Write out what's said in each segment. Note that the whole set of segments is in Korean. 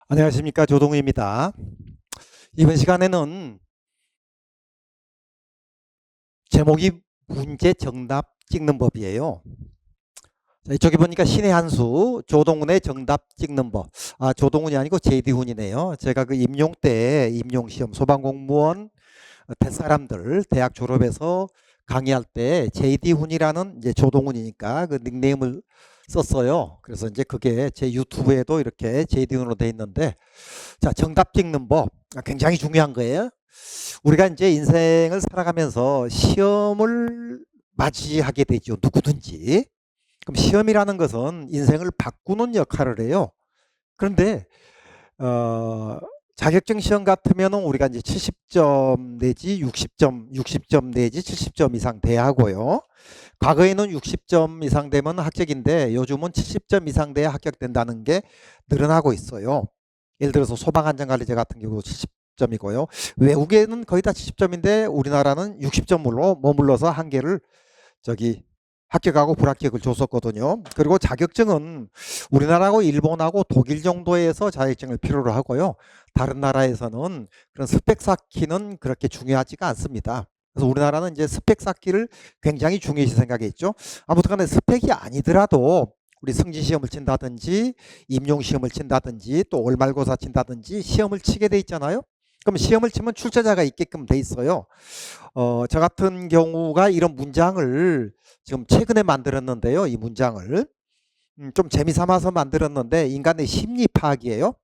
안녕하십니까, 조동우입니다. 이번 시간에는 제목이 문제 정답 찍는 법이에요. 자, 이쪽에 보니까 신의 한 수, 조동훈의 정답 찍는 법. 아, 조동훈이 아니고 제이디훈이네요. 제가 그 임용 때 임용시험 소방공무원 대사람들 대학 졸업해서 강의할 때 제이디훈이라는 이제 조동훈이니까 그 닉네임을 썼어요. 그래서 이제 그게 제 유튜브에도 이렇게 제이디훈으로 돼 있는데, 자, 정답 찍는 법 굉장히 중요한 거예요. 우리가 이제 인생을 살아가면서 시험을 맞이하게 되죠. 누구든지. 그럼 시험이라는 것은 인생을 바꾸는 역할을 해요. 그런데 어, 자격증 시험 같으면은 우리가 이제 70점 내지 60점 내지 70점 이상 돼야 하고요. 과거에는 60점 이상 되면 합격인데 요즘은 70점 이상 돼야 합격된다는 게 늘어나고 있어요. 예를 들어서 소방안전관리자 같은 경우 70점이고요. 외국에는 거의 다 70점인데 우리나라는 60점으로 머물러서 한계를 저기 합격하고 불합격을 줬었거든요. 그리고 자격증은 우리나라하고 일본하고 독일 정도에서 자격증을 필요로 하고요. 다른 나라에서는 그런 스펙 쌓기는 그렇게 중요하지가 않습니다. 그래서 우리나라는 이제 스펙 쌓기를 굉장히 중요시 생각했죠. 아무튼 간에 스펙이 아니더라도 우리 승진 시험을 친다든지 임용 시험을 친다든지 또 월말고사 친다든지 시험을 치게 돼 있잖아요. 그럼 시험을 치면 출제자가 있게끔 돼 있어요. 저 같은 경우가 이런 문장을 지금 최근에 만들었는데요. 이 문장을 좀 재미삼아서 만들었는데 인간의 심리 파악이에요.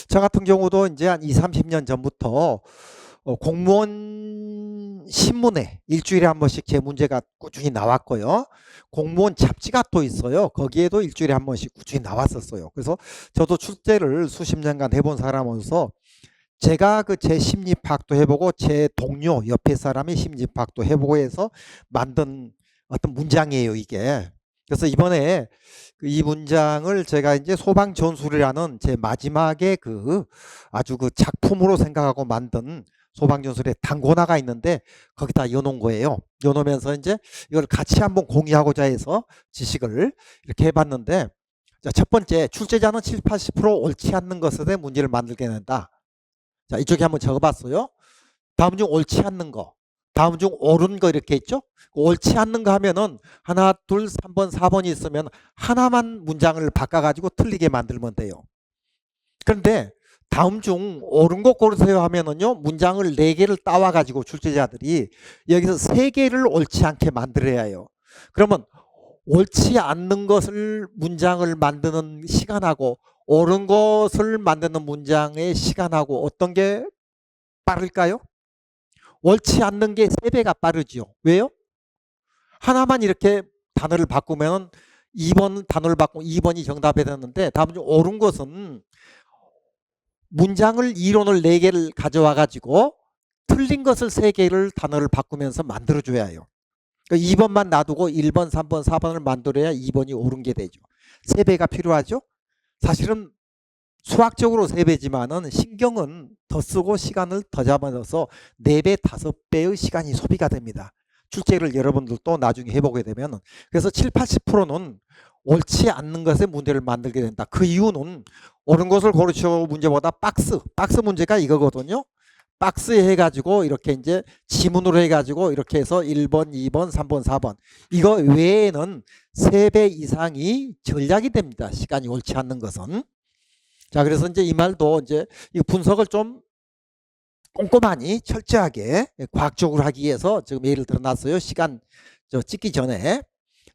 저 같은 경우도 이제 한 2, 30년 전부터 공무원 신문에 일주일에 한 번씩 제 문제가 꾸준히 나왔고요. 공무원 잡지가 또 있어요. 거기에도 일주일에 한 번씩 꾸준히 나왔었어요. 그래서 저도 출제를 수십 년간 해본 사람으로서 제가 그 제 심리 파악도 해보고 제 동료 옆에 사람의 심리 파악도 해보고 해서 만든 어떤 문장이에요, 이게. 그래서 이번에 이 문장을 제가 이제 소방 전술이라는 제 마지막에 그 아주 그 작품으로 생각하고 만든 소방 전술의 단고나가 있는데 거기다 넣어놓은 거예요. 넣어놓으면서 이제 이걸 같이 한번 공유하고자 해서 지식을 이렇게 해봤는데, 자, 첫 번째, 출제자는 7, 80% 옳지 않는 것에 대해 문제를 만들게 된다. 자, 이쪽에 한번 적어봤어요. 다음 중 옳지 않는 거, 다음 중 옳은 거 이렇게 있죠. 옳지 않는 거 하면은 하나, 둘, 3번, 4번이 있으면 하나만 문장을 바꿔가지고 틀리게 만들면 돼요. 그런데 다음 중 옳은 거 고르세요 하면은요, 문장을 4개를 따와가지고 출제자들이 여기서 3개를 옳지 않게 만들어야 해요. 그러면 옳지 않는 것을 문장을 만드는 시간하고 옳은 것을 만드는 문장의 시간하고 어떤 게 빠를까요? 옳지 않는 게 3배가 빠르죠. 왜요? 하나만 이렇게 단어를 바꾸면 2번 단어를 바꾸면 2번이 정답이 되는데, 다음 중 옳은 것은 문장을 이론을 4개를 가져와 가지고 틀린 것을 3개를 단어를 바꾸면서 만들어줘야 해요. 그러니까 2번만 놔두고 1번, 3번, 4번을 만들어야 2번이 옳은 게 되죠. 3배가 필요하죠. 사실은 수학적으로 3배지만은 신경은 더 쓰고 시간을 더 잡아서 4배, 5배의 시간이 소비가 됩니다. 출제를 여러분들도 나중에 해보게 되면. 그래서 7, 80%는 옳지 않는 것에 문제를 만들게 된다. 그 이유는 옳은 것을 고르시오 문제보다 박스 문제가 이거거든요. 박스에 해가지고 이렇게 이제 지문으로 해가지고 이렇게 해서 1번, 2번, 3번, 4번 이거 외에는 3배 이상이 전략이 됩니다. 시간이 옳지 않는 것은. 자, 그래서 이제 이 말도 이제 이 분석을 좀 꼼꼼하니 철저하게 과학적으로 하기 위해서 지금 예를 들어 놨어요. 시간 찍기 전에.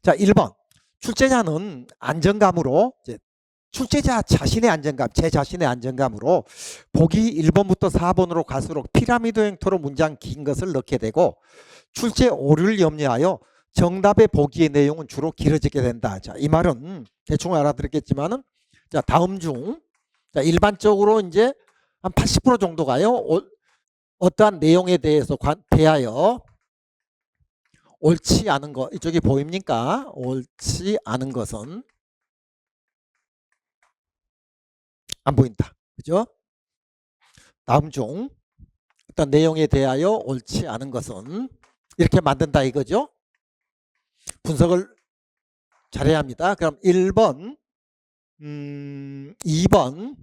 자, 1번. 출제자는 안정감으로 이제 출제자 자신의 안정감, 제 자신의 안정감으로 보기 1번부터 4번으로 갈수록 피라미드 형태로 문장 긴 것을 넣게 되고 출제 오류를 염려하여 정답의 보기의 내용은 주로 길어지게 된다. 자, 이 말은 대충 알아들었겠지만은, 자, 다음 중, 자, 일반적으로 이제 한 80% 정도가요. 어떠한 내용에 대하여 옳지 않은 것, 이쪽이 보입니까? 옳지 않은 것은 안 보인다. 그죠? 다음 중 어떤 내용에 대하여 옳지 않은 것은 이렇게 만든다 이거죠. 분석을 잘해야 합니다. 그럼 1번, 2번,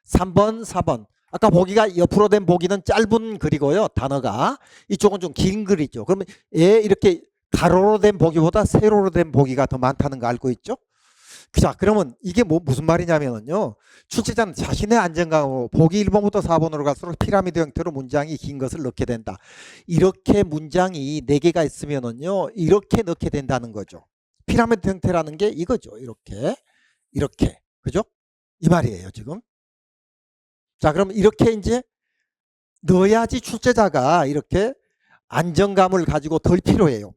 3번, 4번. 아까 보기가 옆으로 된 보기는 짧은 글이고요. 단어가. 이쪽은 좀 긴 글이죠. 그러면 이렇게 가로로 된 보기보다 세로로 된 보기가 더 많다는 거 알고 있죠? 자, 그러면 이게 무슨 말이냐면요. 출제자는 자신의 안정감으로 보기 1번부터 4번으로 갈수록 피라미드 형태로 문장이 긴 것을 넣게 된다. 이렇게 문장이 4개가 있으면은요. 이렇게 넣게 된다는 거죠. 피라미드 형태라는 게 이거죠. 이렇게. 그죠? 이 말이에요, 지금. 자, 그럼 이렇게 이제 넣어야지 출제자가 이렇게 안정감을 가지고 덜 필요해요.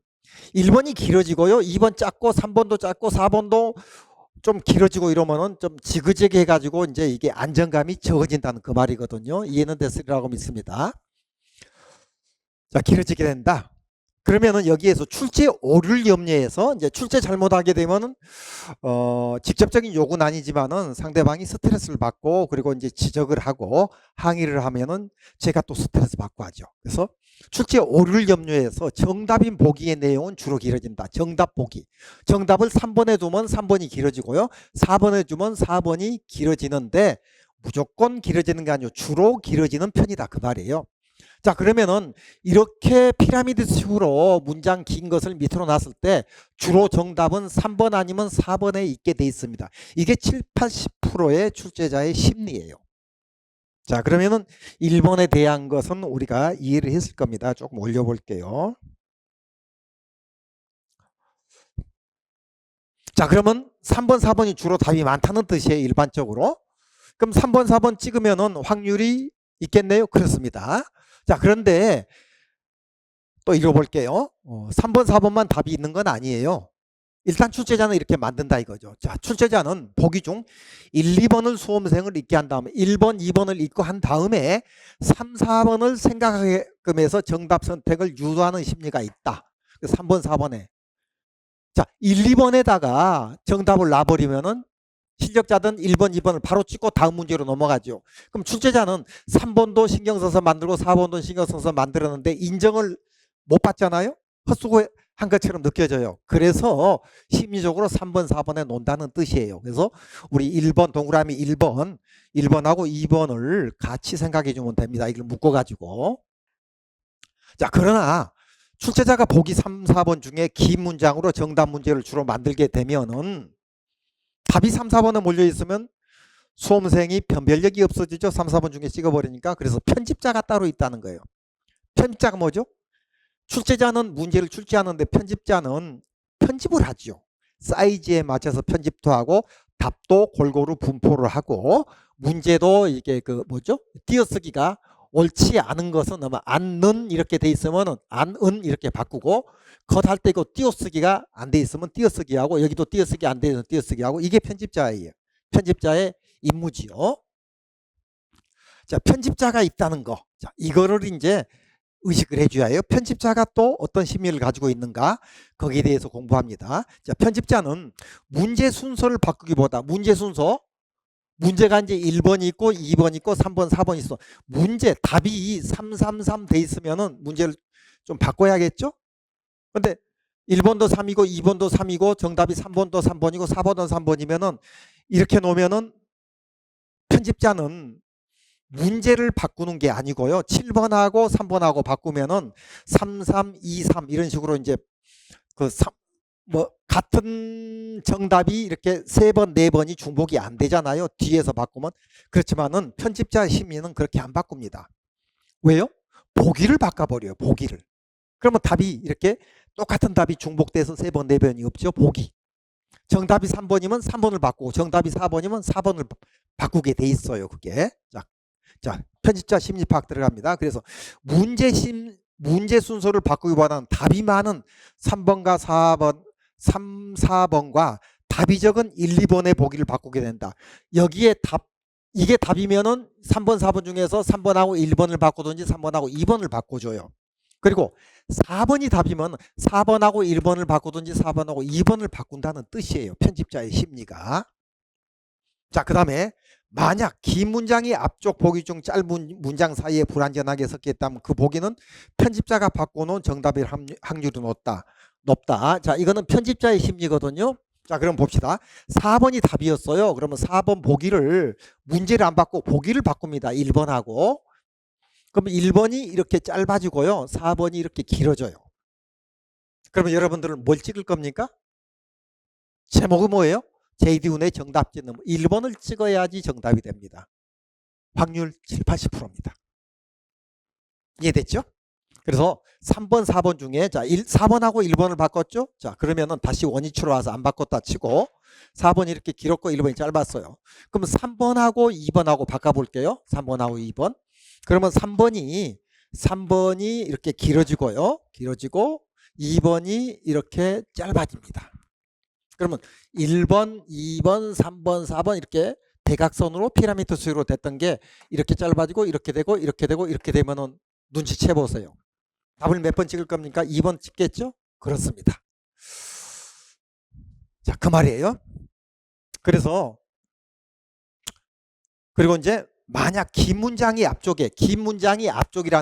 1번이 길어지고요. 2번 짧고 3번도 짧고 4번도 좀 길어지고 이러면은 좀 지그재그 해가지고 이제 이게 안정감이 적어진다는 그 말이거든요. 이해는 됐으리라고 믿습니다. 자, 길어지게 된다. 그러면은 여기에서 출제 오류를 염려해서 이제 출제 잘못하게 되면은 직접적인 요구는 아니지만은 상대방이 스트레스를 받고 그리고 이제 지적을 하고 항의를 하면은 제가 또 스트레스 받고 하죠. 그래서 출제 오류를 염려해서 정답인 보기의 내용은 주로 길어진다. 정답 보기. 정답을 3번에 두면 3번이 길어지고요. 4번에 두면 4번이 길어지는데 무조건 길어지는 게 아니고 주로 길어지는 편이다. 그 말이에요. 자, 그러면은 이렇게 피라미드 식으로 문장 긴 것을 밑으로 놨을 때 주로 정답은 3번 아니면 4번에 있게 돼 있습니다. 이게 7, 80%의 출제자의 심리예요. 자, 그러면은 1번에 대한 것은 우리가 이해를 했을 겁니다. 조금 올려볼게요. 자, 그러면 3번, 4번이 주로 답이 많다는 뜻이에요. 일반적으로. 그럼 3번, 4번 찍으면은 확률이 있겠네요. 그렇습니다. 자, 그런데 또 읽어볼게요. 3번, 4번만 답이 있는 건 아니에요. 일단 출제자는 이렇게 만든다 이거죠. 자, 출제자는 보기 중 1, 2번을 수험생을 읽게 한 다음에 1번, 2번을 읽고 한 다음에 3, 4번을 생각하게끔 해서 정답 선택을 유도하는 심리가 있다. 3번, 4번에. 자, 1, 2번에다가 정답을 놔버리면은 실력자든 1번, 2번을 바로 찍고 다음 문제로 넘어가죠. 그럼 출제자는 3번도 신경 써서 만들고 4번도 신경 써서 만들었는데 인정을 못 받잖아요. 헛수고한 것처럼 느껴져요. 그래서 심리적으로 3번, 4번에 논다는 뜻이에요. 그래서 우리 1번 동그라미 1번하고 2번을 같이 생각해 주면 됩니다. 이걸 묶어가지고. 자, 그러나 출제자가 보기 3, 4번 중에 긴 문장으로 정답 문제를 주로 만들게 되면은 답이 3, 4번에 몰려 있으면 수험생이 변별력이 없어지죠. 3, 4번 중에 찍어버리니까. 그래서 편집자가 따로 있다는 거예요. 편집자가 뭐죠? 출제자는 문제를 출제하는데 편집자는 편집을 하죠. 사이즈에 맞춰서 편집도 하고 답도 골고루 분포를 하고 문제도 이게 그 뭐죠? 띄어쓰기가 옳지 않은 것은 아마 안는 이렇게 돼 있으면 안은 이렇게 바꾸고 컷할 때 이거 띄어쓰기가 안 돼 있으면 띄어쓰기하고 여기도 띄어쓰기 안 돼 있으면 띄어쓰기하고 이게 편집자예요. 편집자의 임무지요. 자, 편집자가 있다는 거. 자, 이거를 이제 의식을 해줘야 해요. 편집자가 또 어떤 심리를 가지고 있는가 거기에 대해서 공부합니다. 자, 편집자는 문제 순서를 바꾸기보다 문제 순서 문제가 이제 1번 있고 2번 있고 3번 4번 있어. 문제 답이 333 돼 있으면은 문제를 좀 바꿔야겠죠? 근데 1번도 3이고 2번도 3이고 정답이 3번도 3번이고 4번도 3번이면은 이렇게 놓으면은 편집자는 문제를 바꾸는 게 아니고요. 7번하고 3번하고 바꾸면은 3, 3, 2, 3 이런 식으로 이제 그 같은 정답이 이렇게 3번, 4번이 중복이 안 되잖아요. 뒤에서 바꾸면. 그렇지만은 편집자의 심리는 그렇게 안 바꿉니다. 왜요? 보기를 바꿔버려요. 보기를. 그러면 답이 이렇게 똑같은 답이 중복돼서 3번, 4번이 없죠. 보기. 정답이 3번이면 3번을 바꾸고 정답이 4번이면 4번을 바꾸게 돼 있어요. 그게. 자, 편집자 심리 파악 들어갑니다. 그래서 문제 순서를 바꾸기보다는 답이 많은 3번과 4번, 3, 4번과 답이 적은 1, 2번의 보기를 바꾸게 된다. 여기에 이게 답이면은 3번, 4번 중에서 3번하고 1번을 바꾸든지 3번하고 2번을 바꿔줘요. 그리고 4번이 답이면 4번하고 1번을 바꾸든지 4번하고 2번을 바꾼다는 뜻이에요. 편집자의 심리가. 자, 그 다음에 만약 긴 문장이 앞쪽 보기 중 짧은 문장 사이에 불완전하게 섞여 있다면 그 보기는 편집자가 바꿔놓은 정답일 확률이 높다. 자, 이거는 편집자의 심리거든요. 자, 그럼 봅시다. 4번이 답이었어요. 그러면 4번 보기를 문제를 안 바꾸고 보기를 바꿉니다. 1번하고. 그러면 1번이 이렇게 짧아지고요. 4번이 이렇게 길어져요. 그러면 여러분들은 뭘 찍을 겁니까? 제목은 뭐예요? JD훈의 정답 짓는 1번을 찍어야지 정답이 됩니다. 확률 7, 80%입니다. 이해됐죠? 그래서 3번, 4번 중에 자 4번하고 1번을 바꿨죠? 자 그러면은 다시 원위치로 와서 안 바꿨다 치고 4번이 이렇게 길었고 1번이 짧았어요. 그럼 3번하고 2번하고 바꿔볼게요. 3번하고 2번. 그러면 3번이 이렇게 길어지고요. 길어지고 2번이 이렇게 짧아집니다. 그러면 1번, 2번, 3번, 4번 이렇게 대각선으로 피라미드 수로 됐던 게 이렇게 짧아지고 이렇게 되고 이렇게 되고 이렇게 되면은 눈치채 보세요. 답을 몇 번 찍을 겁니까? 2번 찍겠죠? 그렇습니다. 자, 그 말이에요. 그래서 그리고 이제 만약 긴 문장이 앞쪽이라는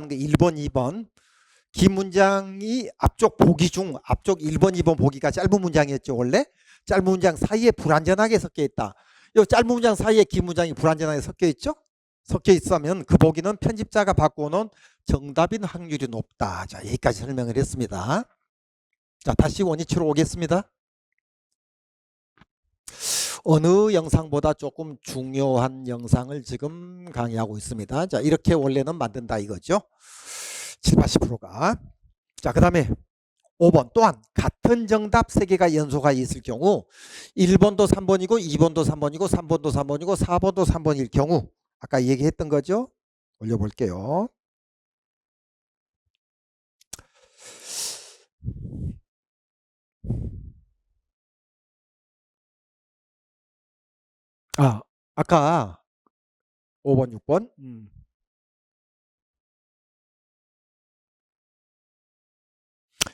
게 1번, 2번 긴 문장이 앞쪽 보기 중 앞쪽 1번, 2번 보기가 짧은 문장이었죠. 원래 짧은 문장 사이에 불완전하게 섞여 있다. 이 짧은 문장 사이에 긴 문장이 불완전하게 섞여 있죠. 섞여 있으면 그 보기는 편집자가 바꾸는 정답인 확률이 높다. 자, 여기까지 설명을 했습니다. 자, 다시 원위치로 오겠습니다. 어느 영상보다 조금 중요한 영상을 지금 강의하고 있습니다. 자, 이렇게 원래는 만든다 이거죠. 7, 80%가. 자, 그 다음에 5번 또한 같은 정답 3개가 연소가 있을 경우 1번도 3번이고 2번도 3번이고 3번도 3번이고 4번도 3번일 경우 아까 얘기했던 거죠. 올려볼게요. 아까 5번, 6번.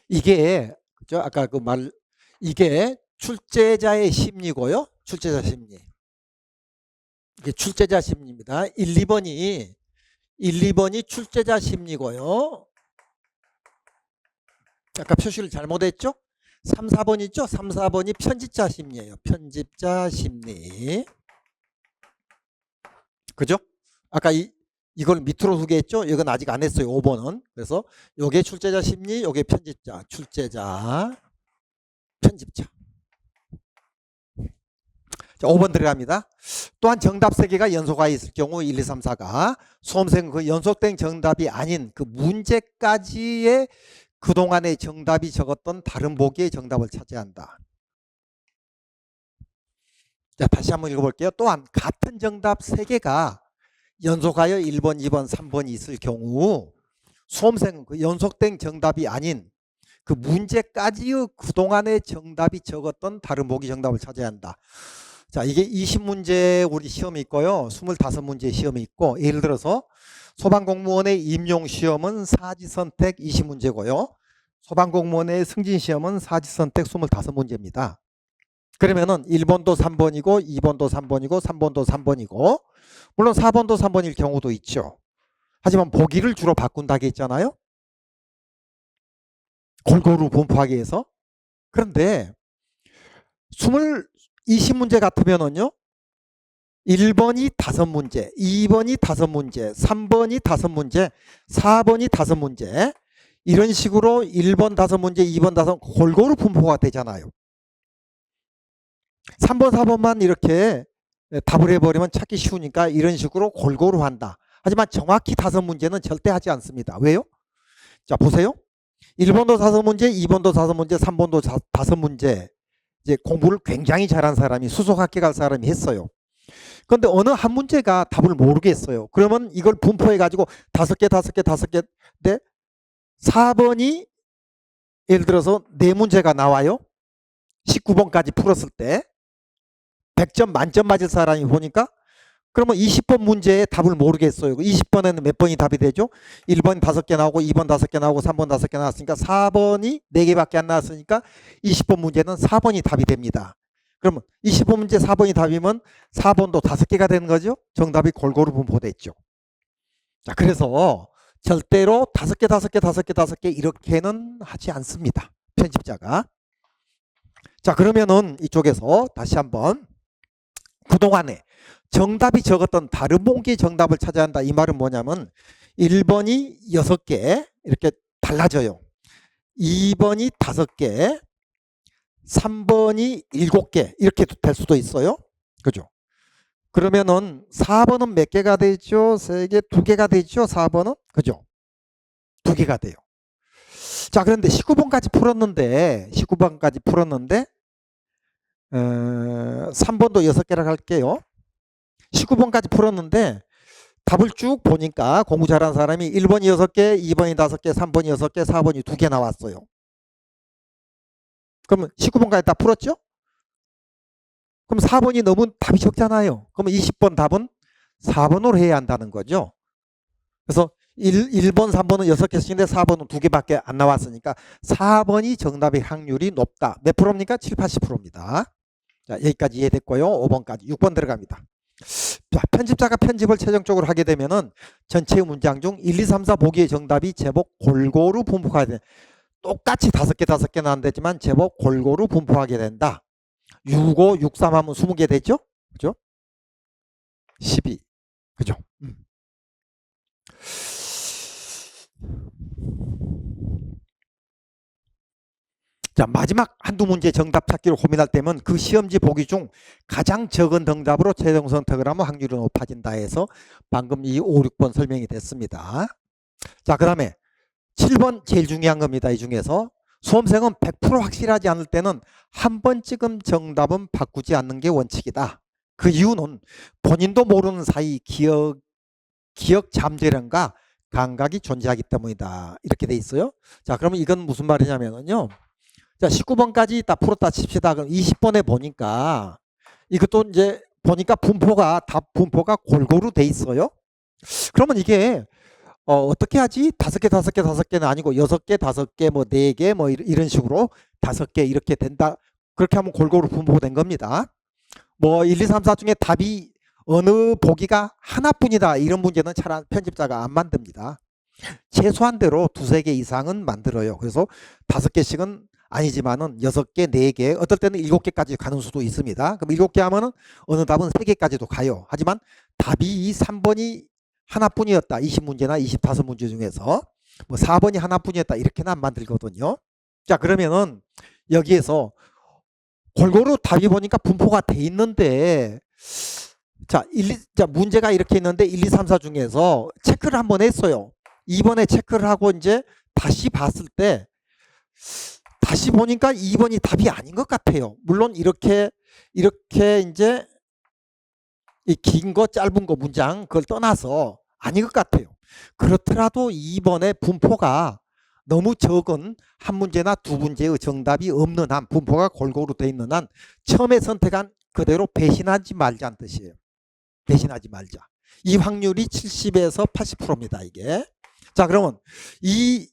이게 그죠? 아까 그 말 이게 출제자의 심리고요. 출제자 심리. 이게 출제자 심리입니다. 1, 2번이 출제자 심리고요. 아까 표시를 잘못했죠? 3, 4번 있죠? 3, 4번이 편집자 심리예요. 편집자 심리. 그죠? 아까 이걸 밑으로 두개했죠? 이건 아직 안 했어요. 5번은. 그래서 요게 출제자 심리, 요게 편집자. 출제자, 편집자. 자, 5번 들어갑니다. 또한 정답 3개가 연소가 있을 경우 1, 2, 3, 4가 수험생 그 연속된 정답이 아닌 그 문제까지의 그동안의 정답이 적었던 다른 보기의 정답을 차지한다. 자, 다시 한번 읽어볼게요. 또한 같은 정답 3개가 연속하여 1번, 2번, 3번이 있을 경우 수험생은 그 연속된 정답이 아닌 그 문제까지의 그동안의 정답이 적었던 다른 보기 정답을 차지한다. 자, 이게 20문제 우리 시험이 있고요. 25문제 시험이 있고 예를 들어서 소방공무원의 임용시험은 사지선택 20문제고요. 소방공무원의 승진시험은 사지선택 25문제입니다. 그러면은 1번도 3번이고 2번도 3번이고 3번도 3번이고 물론 4번도 3번일 경우도 있죠. 하지만 보기를 주로 바꾼다고 했잖아요. 골고루 분포하기 위해서. 그런데 20문제 같으면은요. 1번이 5문제, 2번이 5문제, 3번이 5문제, 4번이 5문제 이런 식으로 1번 5문제, 2번 5 골고루 분포가 되잖아요. 3번, 4번만 이렇게 답을 해버리면 찾기 쉬우니까 이런 식으로 골고루 한다. 하지만 정확히 5문제는 절대 하지 않습니다. 왜요? 자, 보세요. 1번도 5문제, 2번도 5문제, 3번도 5문제 이제 공부를 굉장히 잘한 사람이 수석학교 갈 사람이 했어요. 그런데 어느 한 문제가 답을 모르겠어요. 그러면 이걸 분포해가지고 5개 네? 4번이 예를 들어서 4문제가 나와요. 19번까지 풀었을 때 100점 만점 맞을 사람이 보니까 그러면 20번 문제에 답을 모르겠어요. 20번에는 몇 번이 답이 되죠? 1번 5개 나오고 2번 5개 나오고 3번 5개 나왔으니까 4번이 4개밖에 안 나왔으니까 20번 문제는 4번이 답이 됩니다. 그러면 20번 문제 4번이 답이면 4번도 5개가 되는 거죠? 정답이 골고루 분포됐죠. 자, 그래서 절대로 5개 이렇게는 하지 않습니다. 편집자가. 자, 그러면은 이쪽에서 다시 한번 그동안에 정답이 적었던 다른 봉기의 정답을 찾아야 한다. 이 말은 뭐냐면 1번이 6개 이렇게 달라져요. 2번이 5개, 3번이 7개 이렇게 될 수도 있어요. 그죠? 그러면은 4번은 몇 개가 되죠? 3개, 2개가 되죠? 4번은? 그죠? 2개가 돼요. 자, 그런데 19번까지 풀었는데 3번도 6개라 할게요. 19번까지 풀었는데 답을 쭉 보니까 공부 잘하는 사람이 1번이 6개, 2번이 5개, 3번이 6개, 4번이 2개 나왔어요. 그러면 19번까지 다 풀었죠? 그럼 4번이 너무 답이 적잖아요. 그러면 20번 답은 4번으로 해야 한다는 거죠. 그래서 1번, 3번은 6개씩인데 4번은 2개밖에 안 나왔으니까 4번이 정답의 확률이 높다. 몇 프로입니까? 7, 80%입니다. 자, 여기까지 이해됐고요. 5번까지. 6번 들어갑니다. 자, 편집자가 편집을 최종적으로 하게 되면은 전체 문장 중 1, 2, 3, 4 보기의 정답이 제법 골고루 분포가 돼. 똑같이 5개 나왔지만 제법 골고루 분포하게 된다. 6, 5, 6, 3 하면 20개 되죠? 그죠? 12. 그죠? 자, 마지막 한두 문제 정답 찾기로 고민할 때면 그 시험지 보기 중 가장 적은 정답으로 최종 선택을 하면 확률이 높아진다 해서 방금 이 5, 6번 설명이 됐습니다. 자, 그 다음에 7번 제일 중요한 겁니다. 이 중에서 수험생은 100% 확실하지 않을 때는 한 번 찍은 정답은 바꾸지 않는 게 원칙이다. 그 이유는 본인도 모르는 사이 기억 잠재력과 감각이 존재하기 때문이다. 이렇게 돼 있어요. 자, 그러면 이건 무슨 말이냐면요. 자, 19번까지 다 풀었다 칩시다. 그럼 20번에 보니까 이것도 이제 보니까 답 분포가 골고루 돼 있어요. 그러면 이게 어떻게 하지? 5개, 5개는 아니고 6개, 5개, 뭐 4개, 뭐 이런 식으로 5개 이렇게 된다. 그렇게 하면 골고루 분포된 겁니다. 뭐 1, 2, 3, 4 중에 답이 어느 보기가 하나뿐이다. 이런 문제는 잘 편집자가 안 만듭니다. 최소한대로 2-3개 이상은 만들어요. 그래서 5개씩은 아니지만은 6개, 4개, 어떨 때는 7개까지 가는 수도 있습니다. 그럼 7개 하면은 어느 답은 3개까지도 가요. 하지만 답이 이 3번이 하나뿐이었다. 20문제나 25문제 중에서 뭐 4번이 하나뿐이었다. 이렇게는 안 만들거든요. 자, 그러면은 여기에서 골고루 답이 보니까 분포가 돼 있는데 자, 문제가 이렇게 있는데 1, 2, 3, 4 중에서 체크를 한번 했어요. 이번에 체크를 하고 이제 다시 봤을 때 다시 보니까 2번이 답이 아닌 것 같아요. 물론 이렇게 이제 이 긴 거 짧은 거 문장 그걸 떠나서 아닌 것 같아요. 그렇더라도 2번의 분포가 너무 적은 한 문제나 두 문제의 정답이 없는 한, 분포가 골고루 돼 있는 한 처음에 선택한 그대로 배신하지 말자는 뜻이에요. 배신하지 말자. 이 확률이 70에서 80%입니다. 이게. 자, 그러면 이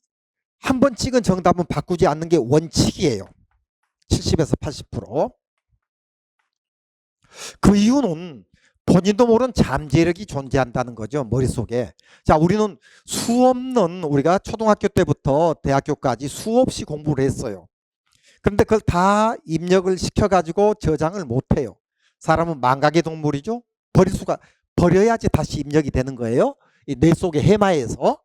한 번 찍은 정답은 바꾸지 않는 게 원칙이에요. 70에서 80%. 그 이유는 본인도 모르는 잠재력이 존재한다는 거죠. 머릿속에. 자, 우리는 우리가 초등학교 때부터 대학교까지 수없이 공부를 했어요. 그런데 그걸 다 입력을 시켜가지고 저장을 못해요. 사람은 망각의 동물이죠. 버려야지 다시 입력이 되는 거예요. 이 뇌 속의 해마에서.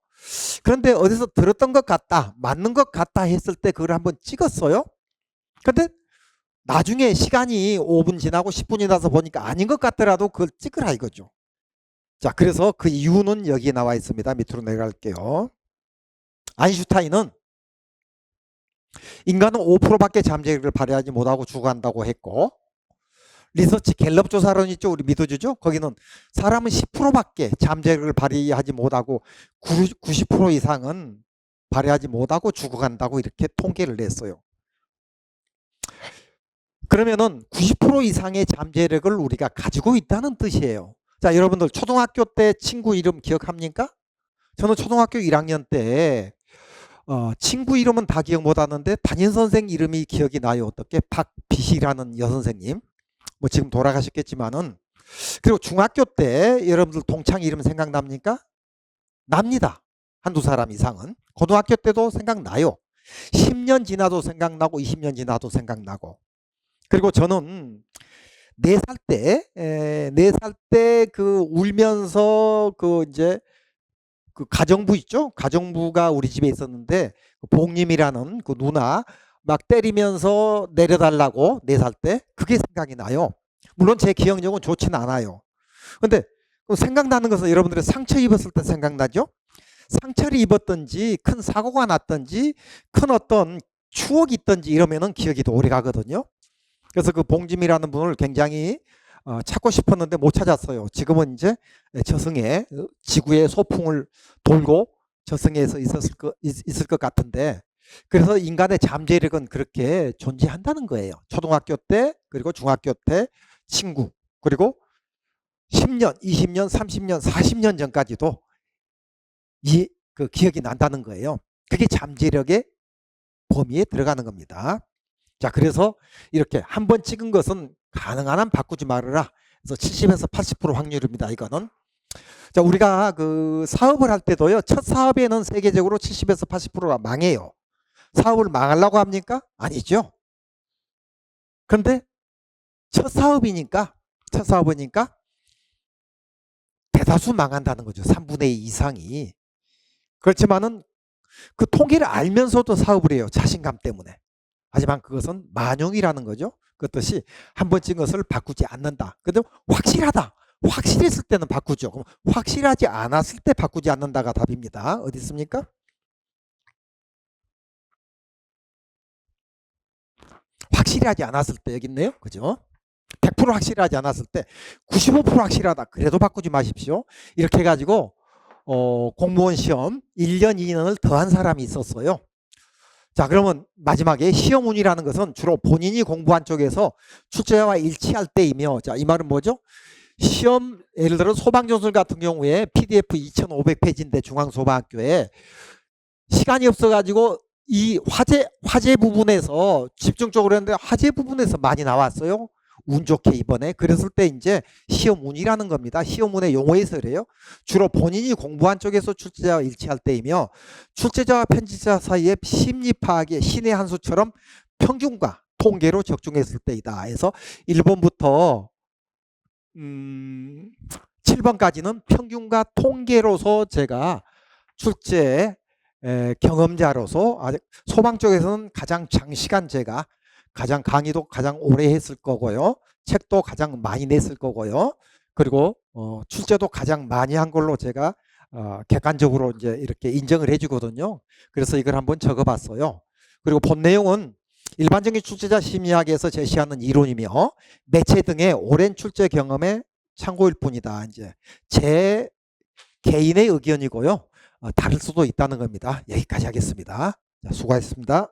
그런데 어디서 들었던 것 같다, 맞는 것 같다 했을 때 그걸 한번 찍었어요. 근데 나중에 시간이 5분 지나고 10분이 지나서 보니까 아닌 것 같더라도 그걸 찍으라 이거죠. 자, 그래서 그 이유는 여기에 나와 있습니다. 밑으로 내려갈게요. 아인슈타인은 인간은 5%밖에 잠재력을 발휘하지 못하고 죽어간다고 했고, 리서치 갤럽 조사론 있죠. 우리 믿어주죠. 거기는 사람은 10%밖에 잠재력을 발휘하지 못하고 90% 이상은 발휘하지 못하고 죽어간다고 이렇게 통계를 냈어요. 그러면은 90% 이상의 잠재력을 우리가 가지고 있다는 뜻이에요. 자, 여러분들 초등학교 때 친구 이름 기억합니까? 저는 초등학교 1학년 때 친구 이름은 다 기억 못하는데 담임선생 이름이 기억이 나요. 어떻게? 박비시라는 여선생님. 뭐 지금 돌아가셨겠지만은. 그리고 중학교 때 여러분들 동창 이름 생각납니까? 납니다. 한두 사람 이상은. 고등학교 때도 생각나요. 10년 지나도 생각나고 20년 지나도 생각나고. 그리고 저는 4살 때, 4살 때 그 울면서 그 이제 그 가정부 있죠? 가정부가 우리 집에 있었는데 그 복림이라는 그 누나 막 때리면서 내려달라고 4살 때 그게 생각이 나요. 물론 제 기억력은 좋지는 않아요. 근데 그 생각나는 것은 여러분들이 상처 입었을 때 생각나죠? 상처를 입었든지 큰 사고가 났든지 큰 어떤 추억이 있든지 이러면은 기억이 더 오래 가거든요. 그래서 그 봉짐이라는 분을 굉장히 찾고 싶었는데 못 찾았어요. 지금은 이제 저승에 지구의 소풍을 돌고 저승에서 있을 것 같은데, 그래서 인간의 잠재력은 그렇게 존재한다는 거예요. 초등학교 때 그리고 중학교 때 친구, 그리고 10년, 20년, 30년, 40년 전까지도 그 기억이 난다는 거예요. 그게 잠재력의 범위에 들어가는 겁니다. 자, 그래서 이렇게 한 번 찍은 것은 가능한 한 바꾸지 말아라. 그래서 70에서 80% 확률입니다. 이거는. 자, 우리가 그 사업을 할 때도요. 첫 사업에는 세계적으로 70에서 80%가 망해요. 사업을 망하려고 합니까? 아니죠. 그런데 첫 사업이니까 대다수 망한다는 거죠. 3분의 2 이상이. 그렇지만은 그 통계를 알면서도 사업을 해요. 자신감 때문에. 하지만 그것은 만용이라는 거죠. 그 뜻이 한 번 찍은 것을 바꾸지 않는다. 근데 확실하다. 확실했을 때는 바꾸죠. 그럼 확실하지 않았을 때 바꾸지 않는다가 답입니다. 어디 있습니까? 확실하지 않았을 때 여기 있네요. 그죠? 100% 확실하지 않았을 때 95% 확실하다. 그래도 바꾸지 마십시오. 이렇게 해가지고 공무원 시험 1년, 2년을 더한 사람이 있었어요. 자, 그러면 마지막에 시험운이라는 것은 주로 본인이 공부한 쪽에서 출제자와 일치할 때이며, 자, 이 말은 뭐죠? 시험, 예를 들어 소방전술 같은 경우에 PDF 2500페이지인데 중앙소방학교에 시간이 없어가지고 이 화재 부분에서 집중적으로 했는데 화재 부분에서 많이 나왔어요. 운 좋게 이번에. 그랬을 때 이제 시험운이라는 겁니다. 시험운의 용어에서 그래요. 주로 본인이 공부한 쪽에서 출제자와 일치할 때이며, 출제자와 편집자 사이의 심리 파악의 신의 한 수처럼 평균과 통계로 적중했을 때이다. 해서 1번부터 7번까지는 평균과 통계로서 제가 출제 경험자로서 소방 쪽에서는 가장 장시간 제가 가장 강의도 가장 오래 했을 거고요. 책도 가장 많이 냈을 거고요. 그리고 출제도 가장 많이 한 걸로 제가 객관적으로 이제 이렇게 인정을 해주거든요. 그래서 이걸 한번 적어봤어요. 그리고 본 내용은 일반적인 출제자 심리학에서 제시하는 이론이며 매체 등의 오랜 출제 경험의 참고일 뿐이다. 이제 제 개인의 의견이고요. 다를 수도 있다는 겁니다. 여기까지 하겠습니다. 자, 수고하셨습니다.